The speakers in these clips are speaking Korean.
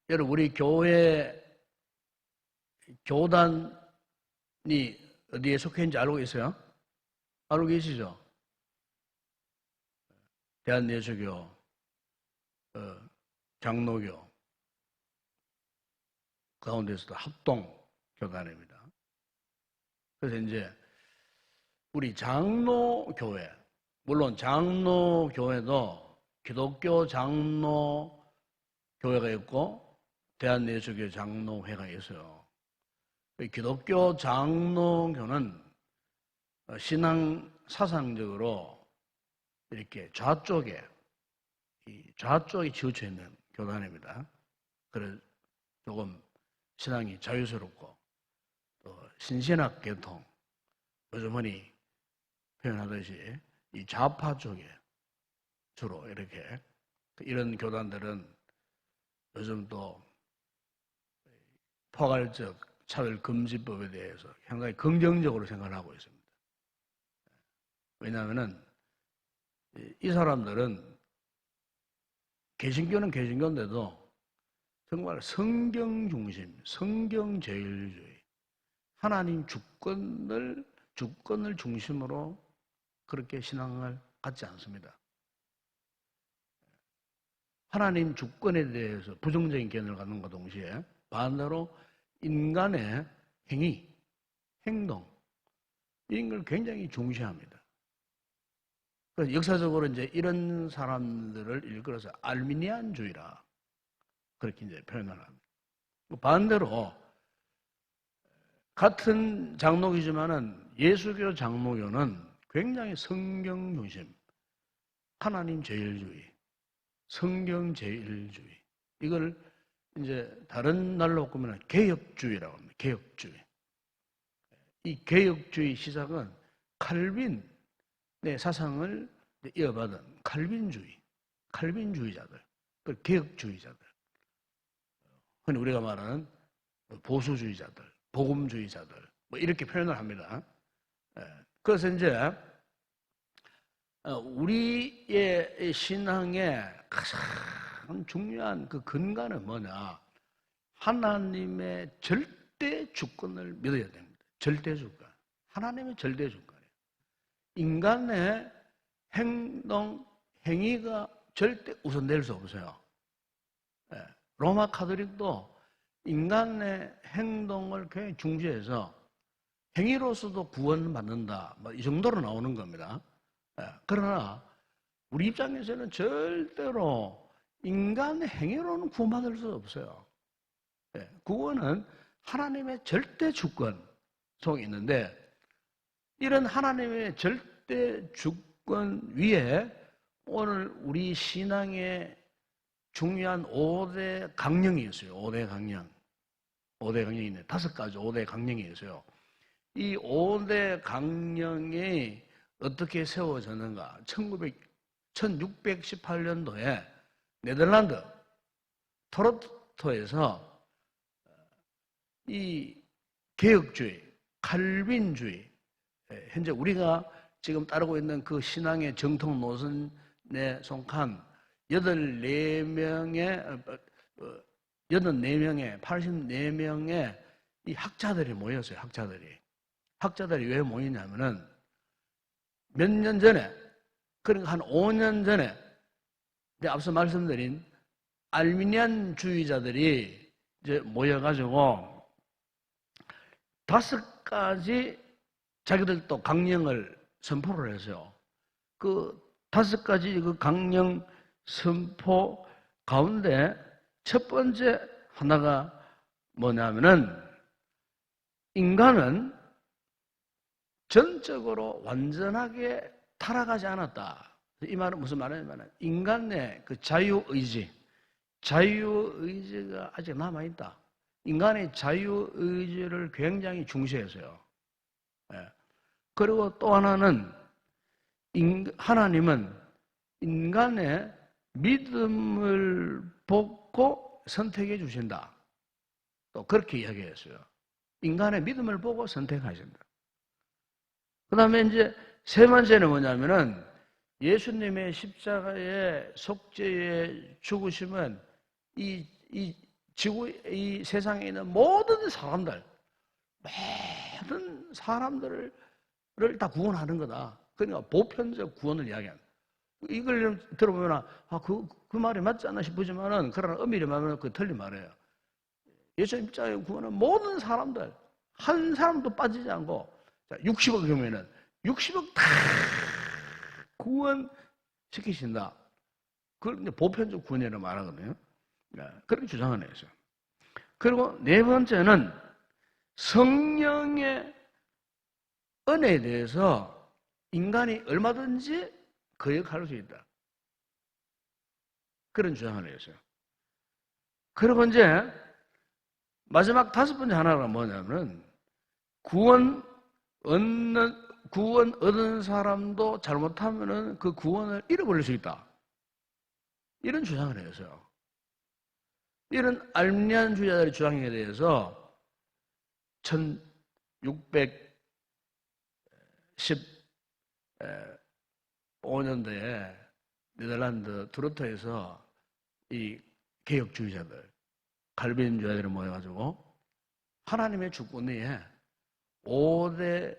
여러분, 우리 교회 교단이 어디에 속해 있는지 알고 계세요? 알고 계시죠? 대한예수교, 장로교 그 가운데서도 합동교단입니다. 그래서 이제 우리 장로교회, 물론 장로교회도 기독교 장로교회가 있고 대한예수교 장로회가 있어요. 기독교 장로교는 신앙 사상적으로 이렇게 좌쪽에 치우쳐 있는 교단입니다. 그래서 조금 신앙이 자유스럽고 또 신신학 계통, 요즘 흔히 표현하듯이 이 좌파 쪽에 주로 이렇게 이런 교단들은 요즘 또 포괄적 차별금지법에 대해서 상당히 긍정적으로 생각을 하고 있습니다. 왜냐하면 이 사람들은 개신교는 개신교인데도 정말 성경 중심, 성경 제일주의, 하나님 주권을 중심으로 그렇게 신앙을 갖지 않습니다. 하나님 주권에 대해서 부정적인 견해를 갖는 것과 동시에 반대로 인간의 행위, 행동 이런 걸 굉장히 중시합니다. 그래서 역사적으로 이제 이런 사람들을 일컬어서 알미니안주의라 그렇게 이제 표현을 합니다. 반대로 같은 장로교지만은 예수교 장로교는 굉장히 성경 중심, 하나님 제일주의, 성경 제일주의. 이걸 이제 다른 날로 바꾸면 개혁주의라고 합니다. 개혁주의. 이 개혁주의 시작은 칼빈의 사상을 이어받은 칼빈주의자들, 개혁주의자들. 흔히 우리가 말하는 보수주의자들, 복음주의자들, 뭐 이렇게 표현을 합니다. 그래서 이제 우리의 신앙의 가장 중요한 그 근간은 뭐냐? 하나님의 절대 주권을 믿어야 됩니다. 절대 주권. 하나님의 절대 주권이에요. 인간의 행동, 행위가 절대 우선될 수 없어요. 로마 카톨릭도 인간의 행동을 굉장히 중시해서 행위로서도 구원받는다. 뭐 이 정도로 나오는 겁니다. 그러나 우리 입장에서는 절대로 인간의 행위로는 구원받을 수 없어요. 구원은 하나님의 절대 주권 속에 있는데 이런 하나님의 절대 주권 위에 오늘 우리 신앙의 중요한 5대 강령이 있어요. 5대 강령. 5대 강령이 있네. 5가지 5대 강령이 있어요. 이 5대 강령이 어떻게 세워졌는가? 1618년도에 네덜란드 토론토에서 이 개혁주의, 칼빈주의, 현재 우리가 지금 따르고 있는 그 신앙의 정통 노선에 속한 84명의 이 학자들이 모였어요. 학자들이 왜 모이냐면은 몇 년 전에, 그러니까 한 5년 전에 앞서 말씀드린 알미니안주의자들이 이제 모여가지고 5가지 자기들도 강령을 선포를 했어요. 그 5가지 그 강령 선포 가운데 첫 번째 하나가 뭐냐면은 인간은 전적으로 완전하게 타락하지 않았다. 이 말은 무슨 말이냐면 인간의 그 자유의지가 아직 남아있다. 인간의 자유의지를 굉장히 중시했어요. 그리고 또 하나는 하나님은 인간의 믿음을 보고 선택해 주신다. 또 그렇게 이야기했어요. 인간의 믿음을 보고 선택하신다. 그 다음에 이제 세 번째는 뭐냐면은 예수님의 십자가의 속죄의 죽으심은 이 지구 이 세상에 있는 모든 사람들을 다 구원하는 거다. 그러니까 보편적 구원을 이야기하는. 이걸 들어보면 그 말이 맞지 않나 싶으지만은 그러나 엄밀히 말하면 그 틀린 말이에요. 예수님 입장의 구원은 모든 사람들 한 사람도 빠지지 않고 60억 경우에는 60억 다 구원시키신다. 그걸 보편적 구원이라고 말하거든요. 그렇게 주장하는 거죠. 그리고 네 번째는 성령의 은혜에 대해서 인간이 얼마든지 거역할 수 있다. 그런 주장을 했어요. 그리고 이제 마지막 다섯 번째 하나가 뭐냐면 구원 얻은 사람도 잘못하면은 그 구원을 잃어버릴 수 있다. 이런 주장을 했어요. 이런 알미니안주의자들의 주장에 대해서 1615년도에 네덜란드 드루터에서 이 개혁주의자들, 칼빈주의자들이 모여가지고 하나님의 주권위에 5대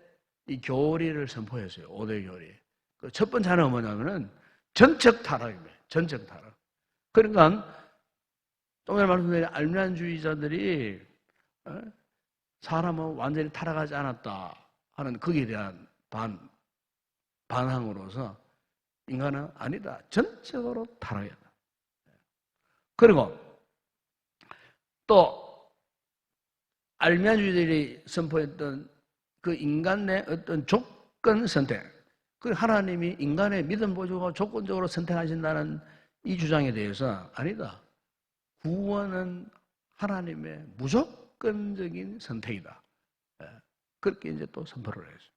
이 교리를 선포했어요. 5대 교리. 그 첫 번째 하나가 뭐냐면은 전적 타락입니다. 전적 타락. 그러니까 좀 전에 말씀드린 알미니안주의자들이 사람은 완전히 타락하지 않았다 하는 거기에 대한 반항으로서 인간은 아니다. 전적으로 타락했다. 그리고 또 알미니안주의자들이 선포했던 그 인간의 어떤 조건 선택, 그 하나님이 인간의 믿음 보조가 조건적으로 선택하신다는 이 주장에 대해서 아니다. 구원은 하나님의 무조건적인 선택이다. 그렇게 이제 또 선포를 했어요.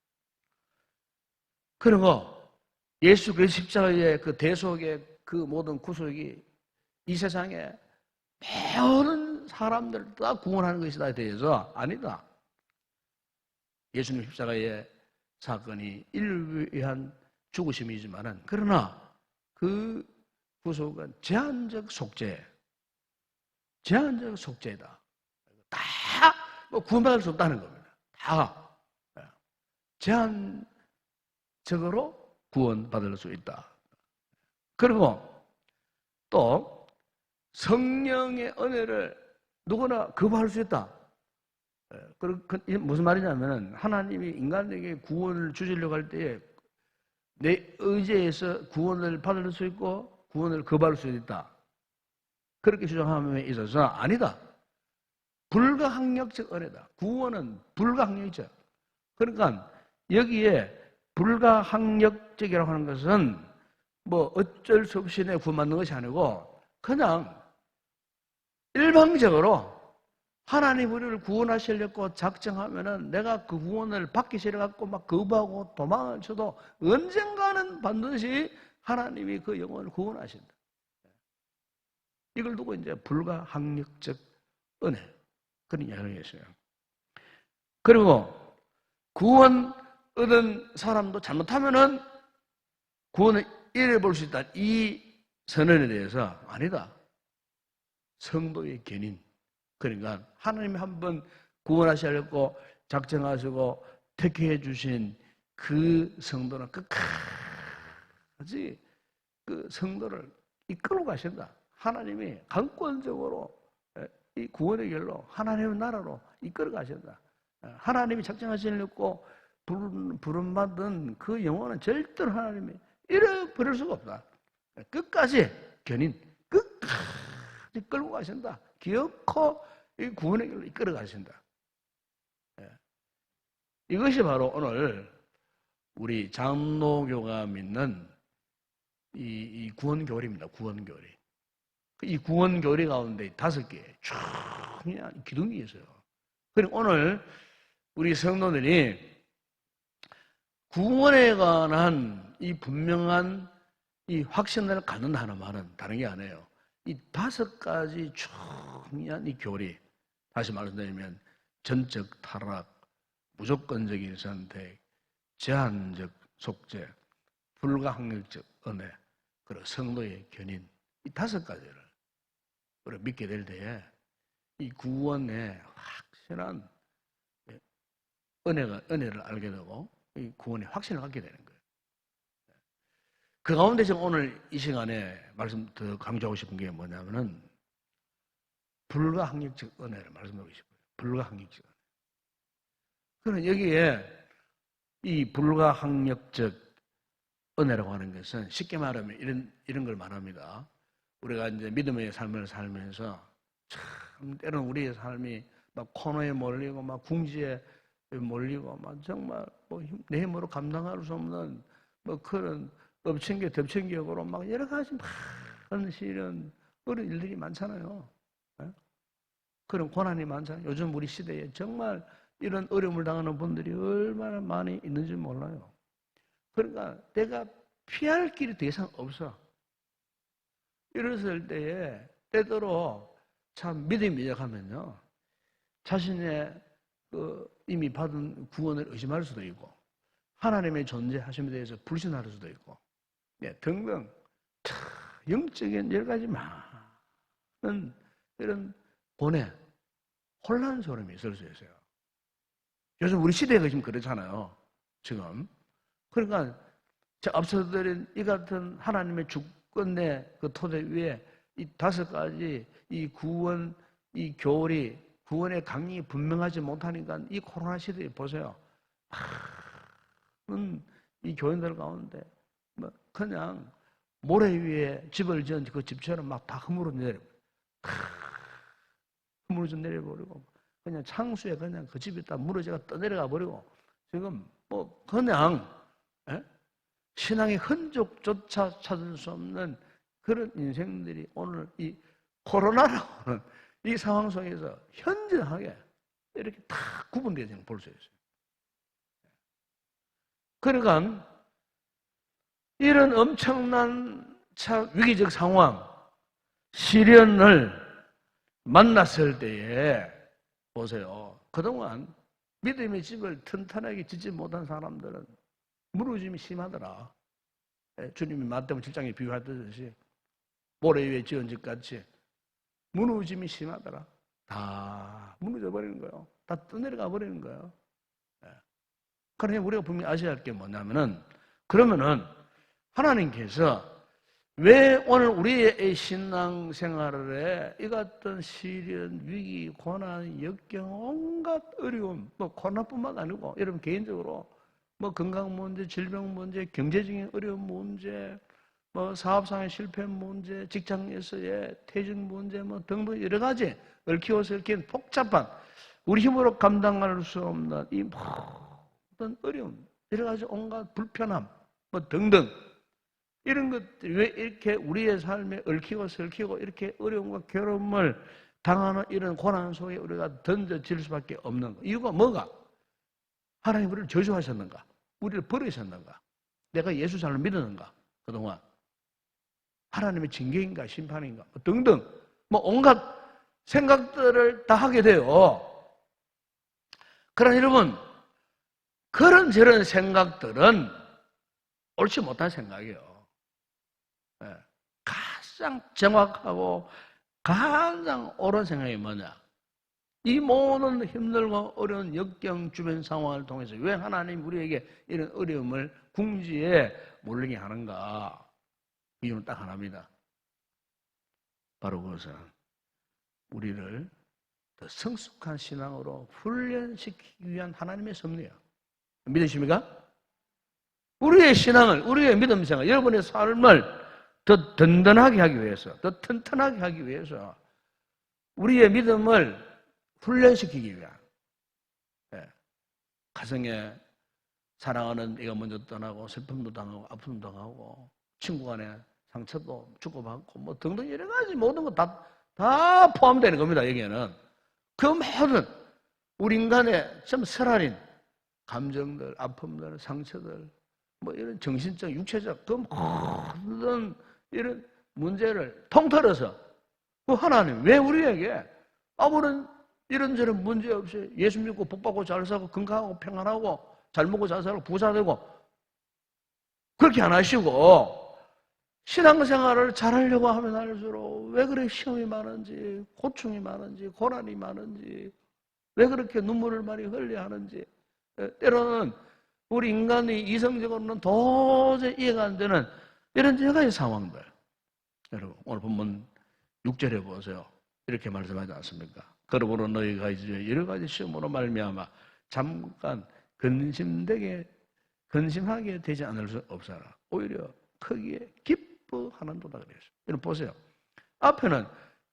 그리고 예수 그리스도 십자가의 그 대속의 그 모든 구속이 이 세상에 모든 사람들 다 구원하는 것이다에 대해서 아니다. 예수님 십자가의 사건이 인류를 위한 죽으심이지만은 그러나 그 구속은 제한적 속죄, 제한적 속죄다. 다 구원받을 수 없다는 겁니다. 다 제한적으로 구원받을 수 있다. 그리고 또 성령의 은혜를 누구나 거부할 수 있다. 무슨 말이냐면 하나님이 인간에게 구원을 주시려고 할 때에 내 의지에서 구원을 받을 수 있고 구원을 거부할 수 있다. 그렇게 주장함에 있어서 아니다. 불가항력적 은혜다. 구원은 불가항력적. 그러니까 여기에 불가항력적이라고 하는 것은 뭐 어쩔 수 없이 내 구원받는 것이 아니고 그냥 일방적으로 하나님 우리를 구원하시려고 작정하면은 내가 그 구원을 받기 싫어갖고 막 거부하고 도망을 쳐도 언젠가는 반드시 하나님이 그 영혼을 구원하신다. 이걸 두고 이제 불가항력적 은혜. 그런 이야기를 했어요. 그리고 구원 얻은 사람도 잘못하면은 구원을 잃어볼 수 있다. 이 선언에 대해서 아니다. 성도의 견인. 그러니까 하나님이 한번 구원하시려고 작정하시고 택해 주신 그 성도는 끝까지 그 성도를 이끌어 가신다. 하나님이 강권적으로 이 구원의 길로 하나님의 나라로 이끌어 가신다. 하나님이 작정하시려고 부름받은 그 영혼은 절대로 하나님이 잃어버릴 수가 없다. 끝까지 견인, 끝까지 끌고 가신다. 기어코 이 구원의 길로 이끌어 가신다. 이것이 바로 오늘 우리 장로교가 믿는 이 구원교리입니다. 구원교리. 이 구원교리 가운데 5개 중요한 기둥이 있어요. 그리고 오늘 우리 성도들이 구원에 관한 이 분명한 이 확신을 갖는다는 말은 다른 게 아니에요. 이 5가지 중요한 이 교리, 다시 말씀드리면 전적 타락, 무조건적인 선택, 제한적 속죄, 불가항력적 은혜, 그리고 성도의 견인, 이 5가지를 우리가 믿게 될 때에 이 구원의 확실한 은혜를 알게 되고 이 구원의 확신을 갖게 되는 거예요. 그 가운데 제가 오늘 이 시간에 말씀 더 강조하고 싶은 게 뭐냐면은 불가항력적 은혜를 말씀드리고 싶어요. 불가항력적 은혜. 그러면 여기에 이 불가항력적 은혜라고 하는 것은 쉽게 말하면 이런 걸 말합니다. 우리가 이제 믿음의 삶을 살면서 참 때로는 우리의 삶이 막 코너에 몰리고 막 궁지에 몰리고 막 정말 뭐 내 힘으로 감당할 수 없는 뭐 그런 엎친겨 덮친격으로 막 여러 가지 많은 시련 그런 일들이 많잖아요. 그런 고난이 많잖아요. 요즘 우리 시대에 정말 이런 어려움을 당하는 분들이 얼마나 많이 있는지 몰라요. 그러니까 내가 피할 길이 더 이상 없어. 이랬을 때에 때때로 참 믿음이 미약하면요. 자신의 이미 받은 구원을 의심할 수도 있고 하나님의 존재하심에 대해서 불신할 수도 있고 등등 영적인 여러 가지 많은 이런 고뇌, 혼란스러움이 있을 수 있어요. 요즘 우리 시대가 지금 그렇잖아요. 지금. 그러니까 제가 앞서 드린 이 같은 하나님의 주권의 그 토대 위에 이 5가지 이 구원, 이 교리, 구원의 강령이 분명하지 못하니까 이 코로나 시대에 보세요. 많은 이 교인들 가운데 뭐 그냥 모래 위에 집을 지은 그 집처럼 막 다 허물어 내려버리고 허물어져 내려버리고 그냥 창수에 그냥 그 집이 다 무너져가 떠내려가 버리고 지금 뭐 그냥 신앙의 흔적조차 찾을 수 없는 그런 인생들이 오늘 이 코로나라고 하는 이 상황 속에서 현저하게 이렇게 다 구분되어지는 걸 볼 수 있어요. 그러니까 이런 엄청난 참 위기적 상황, 시련을 만났을 때에 보세요. 그동안 믿음의 집을 튼튼하게 짓지 못한 사람들은 무너짐이 심하더라. 주님이 마태복음 7장에 비유하듯이 모래 위에 지은 집 같이 무너짐이 심하더라. 다 무너져 버리는 거예요. 다 떠내려가 버리는 거예요. 그러니 우리가 분명히 아셔야 할 게 뭐냐면은 그러면은 하나님께서 왜 오늘 우리의 신앙생활에 이 같은 시련, 위기, 고난, 역경, 온갖 어려움, 뭐 고난뿐만 아니고 여러분 개인적으로 뭐 건강 문제, 질병 문제, 경제적인 어려운 문제, 뭐 사업상의 실패 문제, 직장에서의 퇴직 문제, 뭐 등등 여러 가지 얽히고서 얽힌 복잡한 우리 힘으로 감당할 수 없는 이 모든 어려움, 여러 가지 온갖 불편함, 뭐 등등 이런 것들이 왜 이렇게 우리의 삶에 얽히고 설키고 이렇게 어려움과 괴로움을 당하는 이런 고난 속에 우리가 던져질 수밖에 없는 거. 이유가 뭐가? 하나님 우리를 저주하셨는가? 우리를 버리셨는가? 내가 예수 잘못 믿었는가? 그동안 하나님의 징계인가 심판인가 등등 뭐 온갖 생각들을 다 하게 돼요. 그러나 여러분 그런 저런 생각들은 옳지 못한 생각이에요. 가장 정확하고 가장 옳은 생각이 뭐냐? 이 모든 힘들고 어려운 역경 주변 상황을 통해서 왜 하나님 우리에게 이런 어려움을 궁지에 몰리게 하는가? 이유는 딱 하나입니다. 바로 그것은 우리를 더 성숙한 신앙으로 훈련시키기 위한 하나님의 섭리예요. 믿으십니까? 우리의 신앙을, 우리의 믿음 생활, 여러분의 삶을 더 든든하게 하기 위해서, 더 튼튼하게 하기 위해서 우리의 믿음을 훈련시키기 위한 가정에 사랑하는 애가 먼저 떠나고 슬픔도 당하고 아픔도 당하고 친구 간에 상처도 주고받고 뭐 등등 여러 가지 모든 거 다 포함되는 겁니다. 여기에는 그 모든 우리 인간의 좀 설아린 감정들, 아픔들, 상처들 뭐 이런 정신적, 육체적 그 모든 이런 문제를 통틀어서 그 하나님 왜 우리에게 아무런 이런저런 문제 없이 예수 믿고 복받고 잘 살고 건강하고 평안하고 잘 먹고 잘 살고 부자되고 그렇게 안 하시고 신앙생활을 잘하려고 하면 할수록 왜 그렇게 시험이 많은지, 고충이 많은지, 고난이 많은지, 왜 그렇게 눈물을 많이 흘려야 하는지, 때로는 우리 인간이 이성적으로는 도저히 이해가 안 되는 이런 여러 가지 상황들. 여러분, 오늘 본문 6절에 보세요. 이렇게 말씀하지 않습니까? 그러므로 너희가 이제 여러 가지 시험으로 말미암아 잠깐 근심하게 되지 않을 수 없어라. 오히려 크게 기뻐하는도다 그랬어요. 여러분 보세요. 앞에는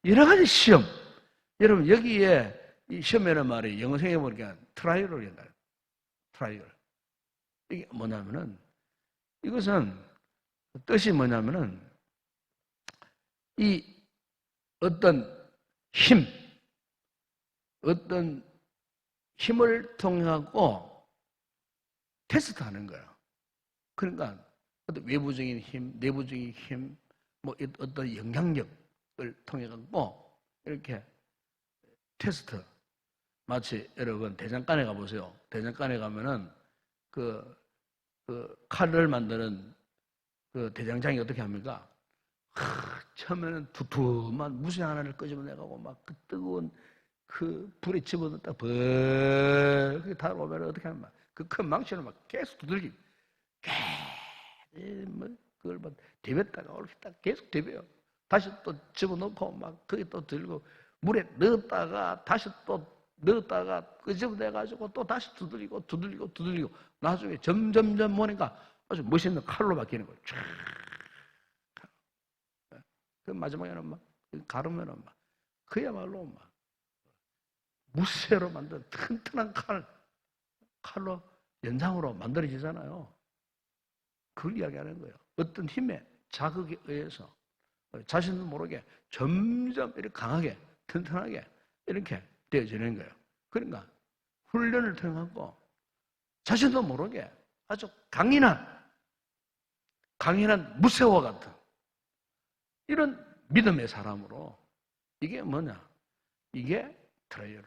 여러 가지 시험. 여러분 여기에 이 시험이라는 말이 영어생에 보니까 트라이얼을 한다. 트라이얼. 이게 뭐냐면은 이것은 뜻이 뭐냐면은 이 어떤 어떤 힘을 통하고 테스트하는 거예요. 그러니까 어떤 외부적인 힘, 내부적인 힘, 뭐 어떤 영향력을 통해 갖고 이렇게 테스트. 마치 여러분 대장간에 가보세요. 대장간에 가면은 그 칼을 만드는 그 대장장이 어떻게 합니까? 처음에는 두툼한 무쇠 하나를 끄집어내가고 막 그 뜨거운 그 불에 집어넣다 벌겋게 달아오면 어떻게 하면 그 큰 망치를 막 계속 두들기. 뭐 그걸 막 데볐다가 이렇게 딱 계속 데벼요. 다시 또 집어넣고 막 거기 또 들고 물에 넣었다가 다시 또 넣었다가 끄집어내가지고 또 다시 두들리고 나중에 점점 보니까 아주 멋있는 칼로 바뀌는 거예요. 쫙. 그 마지막에는 막 가르면은 막 그야말로 막 무쇠로 만든 튼튼한 칼로 연상으로 만들어지잖아요. 그걸 이야기하는 거예요. 어떤 힘의 자극에 의해서 자신도 모르게 점점 이렇게 강하게 튼튼하게 이렇게 되어지는 거예요. 그러니까 훈련을 통해서 자신도 모르게 아주 강인한 무쇠와 같은 이런 믿음의 사람으로 이게 뭐냐? 이게 트라이얼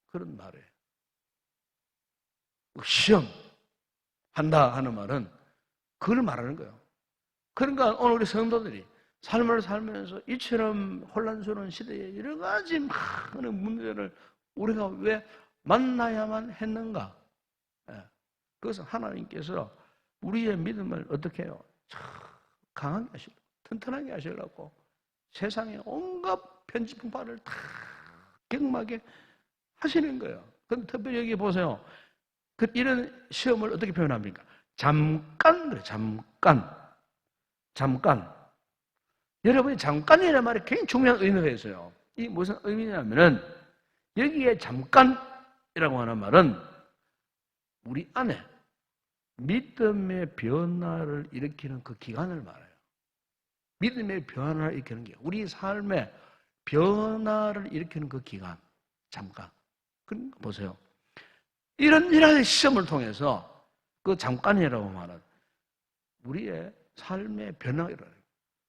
그런 말이에요. 시험한다 하는 말은 그걸 말하는 거예요. 그러니까 오늘 우리 성도들이 삶을 살면서 이처럼 혼란스러운 시대에 여러 가지 많은 문제를 우리가 왜 만나야만 했는가? 그것은 하나님께서 우리의 믿음을 어떻게 해요? 강하게 하시려고, 튼튼하게 하시려고 세상의 온갖 편지풍파를 다 경험하게 하시는 거예요. 그런데 특별히 여기 보세요. 이런 시험을 어떻게 표현합니까? 잠깐 그래, 잠깐. 여러분이 잠깐이라는 말이 굉장히 중요한 의미가 있어요. 이 무슨 의미냐면은 여기에 잠깐이라고 하는 말은 우리 안에 믿음의 변화를 일으키는 그 기간을 말해요. 믿음의 변화를 일으키는 게 우리 삶의 변화를 일으키는 그 기간. 잠깐. 그러니까 보세요. 이런 시험을 통해서 그 잠깐이라고 말하는 우리의 삶의 변화가 일어나요.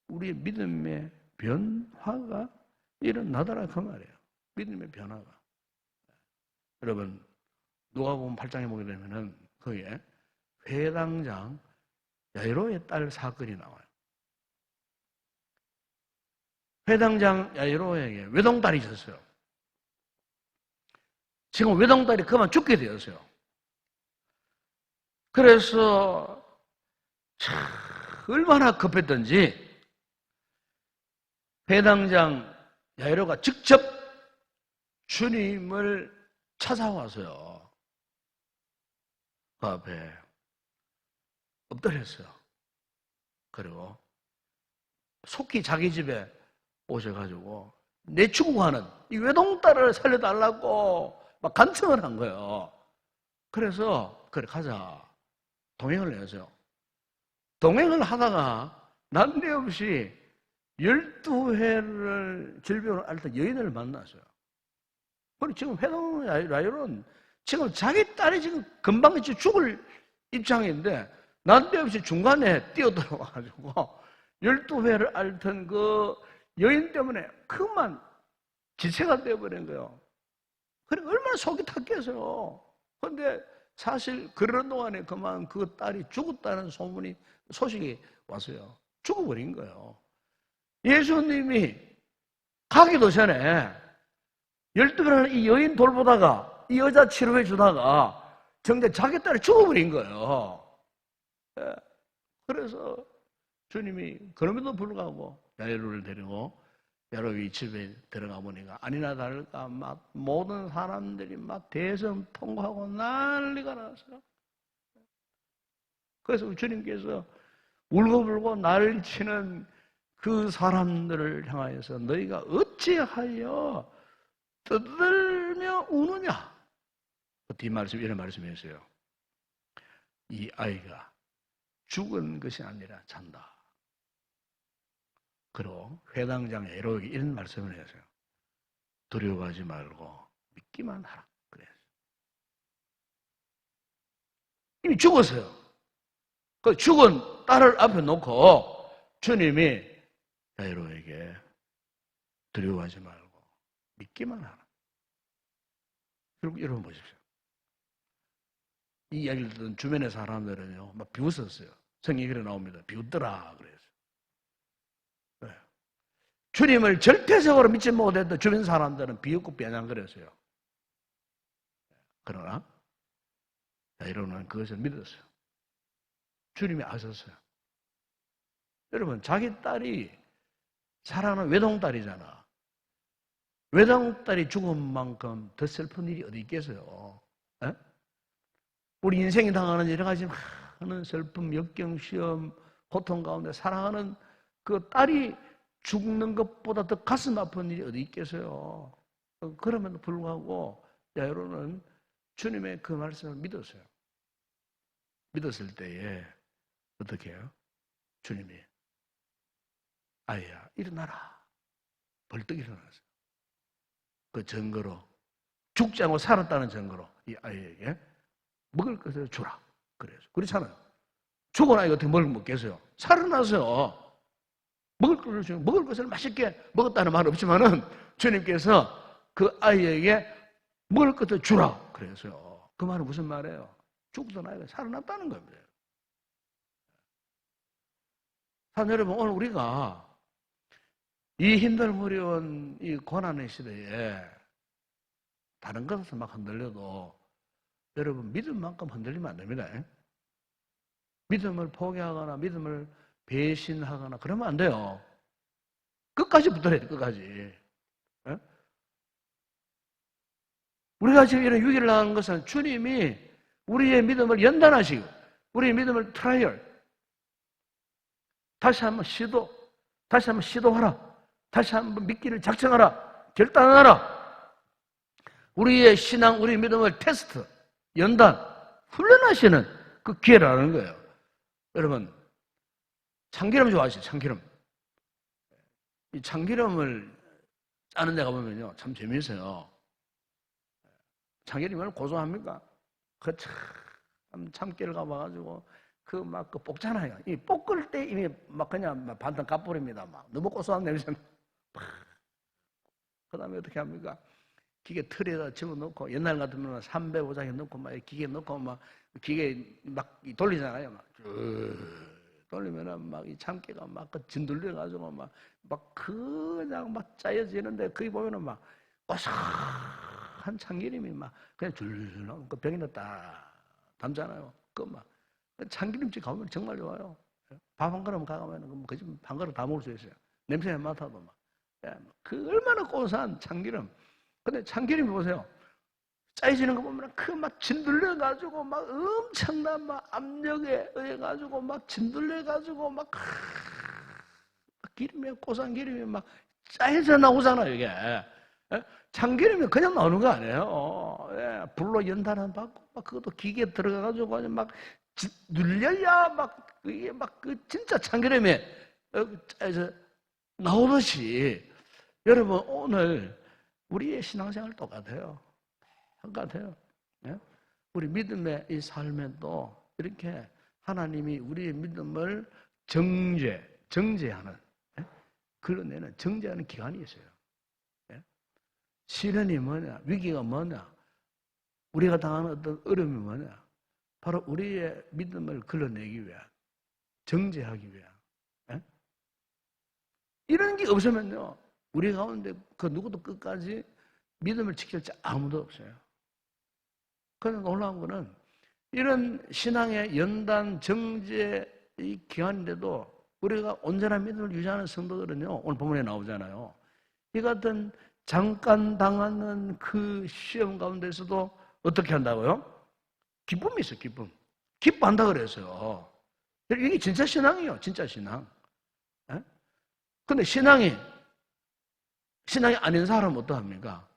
우리의 믿음의 변화가 일어나더라 그 말이에요. 믿음의 변화가. 여러분 누가복음 8장에 보게 되면은 거기에 회당장 야이로의 딸 사건이 나와요. 회당장 야이로에게 외동딸이 있었어요. 지금 외동딸이 그만 죽게 되었어요. 그래서 얼마나 급했던지 회당장 야이로가 직접 주님을 찾아와서요. 그 앞에 엎드렸어요. 그리고 속히 자기 집에 오셔가지고 내 추구하는 이 외동딸을 살려달라고 막 간청을 한 거예요. 그래서 그래 가자 동행을 했어요. 동행을 하다가 난데없이 12회를 질병을 앓던 여인을 만났어요. 그리고 지금 회동 라이온은 지금 자기 딸이 지금 금방 죽을 입장인데 난데없이 중간에 뛰어들어와가지고 12회를 앓던 그 여인 때문에 그만 지체가 되어버린 거예요. 그래 얼마나 속이 탔겠어요. 그런데 사실 그런 동안에 그만 그 딸이 죽었다는 소식이 왔어요. 죽어버린 거예요. 예수님이 가기도 전에 12명을 이 여인 돌보다가 이 여자 치료해 주다가 정작 자기 딸이 죽어버린 거예요. 그래서 주님이 그럼에도 불구하고 야이로를 데리고 야이로의 집에 들어가 보니까 아니나 다를까 막 모든 사람들이 막 대성통곡하고 난리가 났어요. 그래서 주님께서 울고불고 난리 치는 그 사람들을 향하여서 너희가 어찌하여 떠들며 우느냐? 그 뒷말씀 이런 말씀이었어요. 이 아이가 죽은 것이 아니라 잔다. 그리고 회당장 야이로에게 이런 말씀을 했어요. 두려워하지 말고 믿기만 하라. 그랬어요. 이미 죽었어요. 그 죽은 딸을 앞에 놓고 주님이 야이로에게 두려워하지 말고 믿기만 하라. 결국 여러분 보십시오. 이 이야기를 듣던 주변의 사람들은요, 막 비웃었어요. 성경에 나옵니다. 비웃더라. 그래서. 네. 주님을 절대적으로 믿지 못했던 주변 사람들은 비웃고 뼈냥거렸어요. 그러나, 야이로는 그것을 믿었어요. 주님이 아셨어요. 여러분, 자기 딸이 사랑하는 외동딸이잖아. 외동딸이 죽은 만큼 더 슬픈 일이 어디 있겠어요? 에? 우리 인생이 당하는 여러 가지 많은 슬픔, 역경, 시험, 고통 가운데 사랑하는 그 딸이 죽는 것보다 더 가슴 아픈 일이 어디 있겠어요? 그럼에도 불구하고 야이로는 주님의 그 말씀을 믿었어요. 믿었을 때에 어떻게 해요? 주님이 아이야 일어나라. 벌떡 일어났어요. 그 증거로 죽지 않고 살았다는 증거로 이 아이에게 먹을 것을 주라. 그래서 그렇잖아요. 죽은 아이가 어떻게 먹을 먹겠어요? 살아나서요. 먹을 것을 맛있게 먹었다는 말은 없지만은 주님께서 그 아이에게 먹을 것을 주라. 그래서요. 그 말은 무슨 말이에요? 죽던 아이가 살아났다는 겁니다. 사실 여러분, 오늘 우리가 이 힘들고 어려운 이 고난의 시대에 다른 것에서 막 흔들려도 여러분 믿음만큼 흔들리면 안 됩니다. 믿음을 포기하거나 믿음을 배신하거나 그러면 안 돼요. 끝까지 붙들어야 돼, 끝까지. 우리가 지금 이런 위기를 당하는 것은 주님이 우리의 믿음을 연단하시고 우리의 믿음을 트라이얼 다시 한번 시도하라. 다시 한번 믿기를 작정하라. 결단하라. 우리의 신앙, 우리의 믿음을 테스트, 연단, 훈련하시는 그 기회라는 거예요. 여러분, 참기름 좋아하시죠? 참기름. 이 참기름을 짜는 데가 보면요, 참 재미있어요. 참기름이 얼마나 고소합니까? 그 참 참깨를 가봐가지고 그 볶잖아요. 이 볶을 때 이미 막 그냥 반탄 까뿌립니다. 막 너무 고소한 냄새. 그 다음에 어떻게 합니까? 기계 틀에다 집어넣고 옛날 같으면 300오작에 넣고 막 기계 넣고 막 기계 막 돌리잖아요. 막 돌리면은 막 이 참깨가 막 진들려가지고 막 그냥 막 짜여지는데 거기 보면은 막 고소한 참기름이 막 그냥 줄줄 나오고 그 병에다 딱 담잖아요. 그 막 참기름집 가면 정말 좋아요. 밥 한 그릇 가가면 그 집 한 그릇 다 먹을 수 있어요. 냄새 맡아도 막. 그 얼마나 고소한 참기름. 근데 참기름이 보세요. 짜여지는 거 보면 그 막 진들려가지고 막 엄청난 막 압력에 의해가지고 막 진들려가지고 막 기름이 고소한 기름이 막 짜여져 나오잖아요, 이게. 참기름이 그냥 나오는 거 아니에요. 불로 연단을 받고 막 그것도 기계에 들어가가지고 막 눌려야 막 이게 막 그 진짜 참기름이 짜여져 나오듯이 여러분 오늘 우리의 신앙생활 똑같아요. 똑같아요. 우리 믿음의 이 삶에도 이렇게 하나님이 우리의 믿음을 정죄하는 걸러내는 정죄하는 기간이 있어요. 시련이 뭐냐? 위기가 뭐냐? 우리가 당하는 어떤 어려움이 뭐냐? 바로 우리의 믿음을 걸러내기 위한 정죄하기 위한 이런 게 없으면요, 우리 가운데 그 누구도 끝까지 믿음을 지킬 자 아무도 없어요. 그런데 놀라운 거는 이런 신앙의 연단 정제 이 기간인데도 우리가 온전한 믿음을 유지하는 성도들은요, 오늘 본문에 나오잖아요. 이 같은 잠깐 당하는 그 시험 가운데서도 어떻게 한다고요? 기쁨이 있어요, 기쁨. 기뻐한다 그랬어요. 이게 진짜 신앙이에요, 진짜 신앙. 예? 근데 신앙이 아닌 사람은 어떠합니까?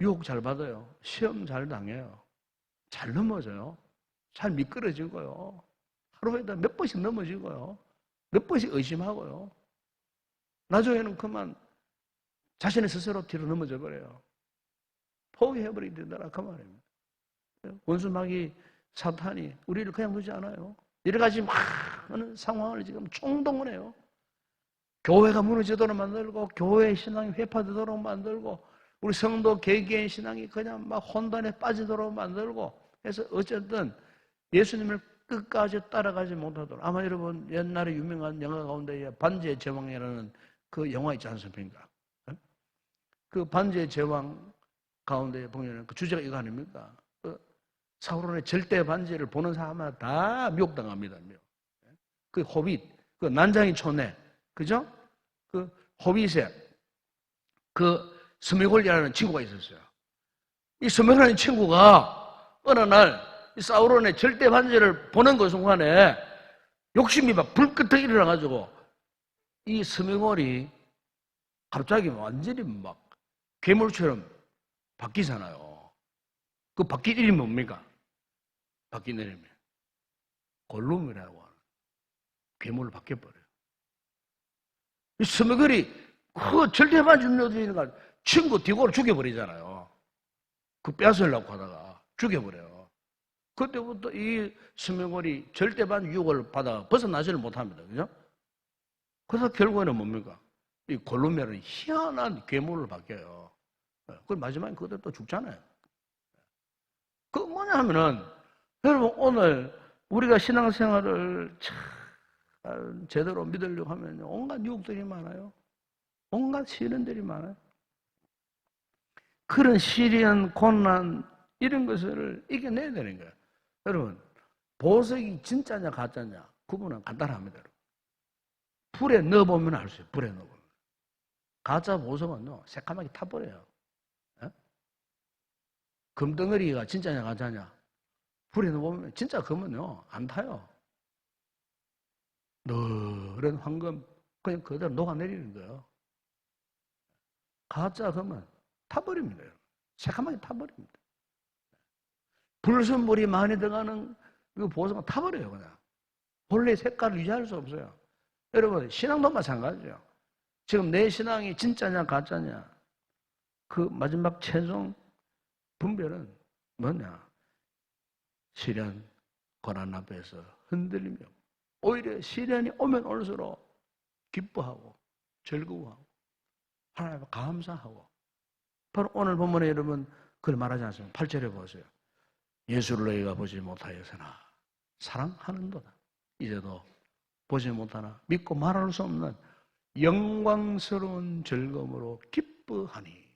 유혹 잘 받아요. 시험 잘 당해요. 잘 넘어져요. 잘 미끄러지고요. 하루에다 몇 번씩 넘어지고요. 몇 번씩 의심하고요. 나중에는 그만 자신의 스스로 뒤로 넘어져 버려요. 포기해버리게 된다라 그 말입니다. 원수마귀 사탄이 우리를 그냥 두지 않아요. 여러 가지 많은 상황을 지금 총동원해요. 교회가 무너지도록 만들고, 교회의 신앙이 회파되도록 만들고, 우리 성도 개개인 신앙이 그냥 막 혼돈에 빠지도록 만들고 해서 어쨌든 예수님을 끝까지 따라가지 못하도록. 아마 여러분 옛날에 유명한 영화 가운데 반지의 제왕이라는 그 영화 있지 않습니까? 그 반지의 제왕 가운데 보면 그 주제가 이거 아닙니까? 그 사우론의 절대 반지를 보는 사람마다 다 미혹당합니다. 그 호빗, 그 난장이 촌에, 그죠? 그 호빗에 그 스메골이라는 친구가 있었어요. 이 스메골이라는 친구가 어느 날 이 사우론의 절대 반지를 보는 그 순간에 욕심이 막 불끄덕 일어나가지고 이 스메골이 갑자기 완전히 막 괴물처럼 바뀌잖아요. 그 바뀐 이름이 뭡니까? 바뀐 이름이 골룸이라고 하는 괴물로 바뀌어버려요. 이 스메골이 그 절대 반지 눌러주니까 친구 뒤고를 죽여버리잖아요. 그 뺏으려고 하다가 죽여버려요. 그때부터 이 스메골이 절대반 유혹을 받아 벗어나지를 못합니다. 그죠? 그래서 결국에는 뭡니까? 이 골룸이라는 희한한 괴물을 바뀌어요. 그 마지막에 그대로 또 죽잖아요. 그 뭐냐 하면은, 여러분 오늘 우리가 신앙생활을 참 제대로 믿으려고 하면 온갖 유혹들이 많아요. 온갖 시련들이 많아요. 그런 시련, 고난 이런 것을 이겨내야 되는 거예요. 여러분 보석이 진짜냐 가짜냐 구분은 간단합니다. 여러분. 불에 넣어보면 알 수 있어요. 불에 넣어보면. 가짜 보석은요 새까맣게 타버려요. 예? 금덩어리가 진짜냐 가짜냐 불에 넣어보면 진짜 금은요 안 타요. 너른 황금 그냥 그대로 녹아내리는 거예요. 가짜 금은 타버립니다. 새까맣게 타버립니다. 불순물이 많이 들어가는 그 보석은 타버려요. 그냥 본래 색깔을 유지할 수 없어요. 여러분 신앙도 마찬가지예요. 지금 내 신앙이 진짜냐 가짜냐 그 마지막 최종 분별은 뭐냐? 시련 고난 앞에서 흔들리며 오히려 시련이 오면 올수록 기뻐하고 즐거워하고 하나님 감사하고 바로 오늘 본문에 여러분 그걸 말하지 않습니까? 8절에 보세요. 예수를 너희가 보지 못하였으나 사랑하는도다. 이제도 보지 못하나 믿고 말할 수 없는 영광스러운 즐거움으로 기뻐하니.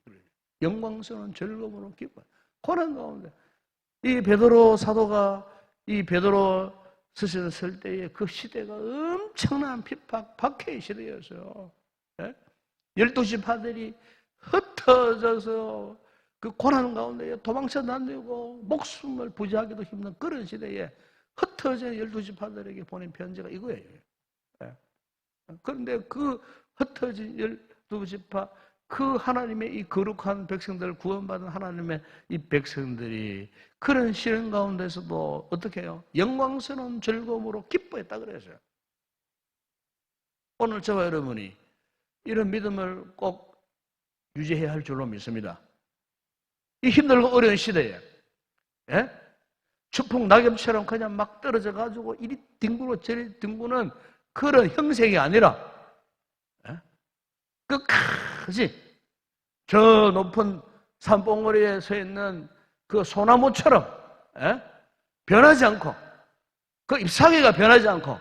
영광스러운 즐거움으로 기뻐하니. 고난 가운데 이 베드로 사도가 이 베드로 스승을 쓸 때에 그 시대가 엄청난 핍박, 박해의 시대였어요. 12지파들이 흩어져서 그 고난 가운데 도망쳐 다니고 목숨을 부지하기도 힘든 그런 시대에 흩어진 12지파들에게 보낸 편지가 이거예요. 그런데 그 흩어진 12지파 그 하나님의 이 거룩한 백성들을 구원받은 하나님의 이 백성들이 그런 시련 가운데서도 어떻게 해요? 영광스러운 즐거움으로 기뻐했다 그랬어요. 오늘 저와 여러분이 이런 믿음을 꼭 유지해야 할 줄로 믿습니다. 이 힘들고 어려운 시대에 추풍 낙엽처럼 그냥 막 떨어져 가지고 이리 뒹구고 저리 뒹구는 그런 형색이 아니라 끝까지 저 높은 산봉우리에 서 있는 그 소나무처럼 변하지 않고 그 잎사귀가 변하지 않고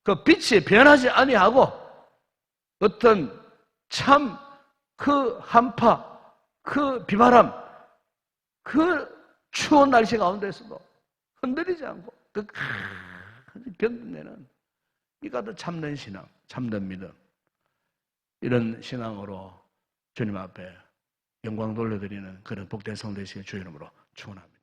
그 빛이 변하지 아니하고 어떤 참 그 한파, 그 비바람, 그 추운 날씨 가운데서도 흔들리지 않고 끝까지 견뎌내는 이가 더 참는 신앙, 참된 믿음, 이런 신앙으로 주님 앞에 영광 돌려드리는 그런 복된 성도 되시길 주의 이름으로 축원합니다.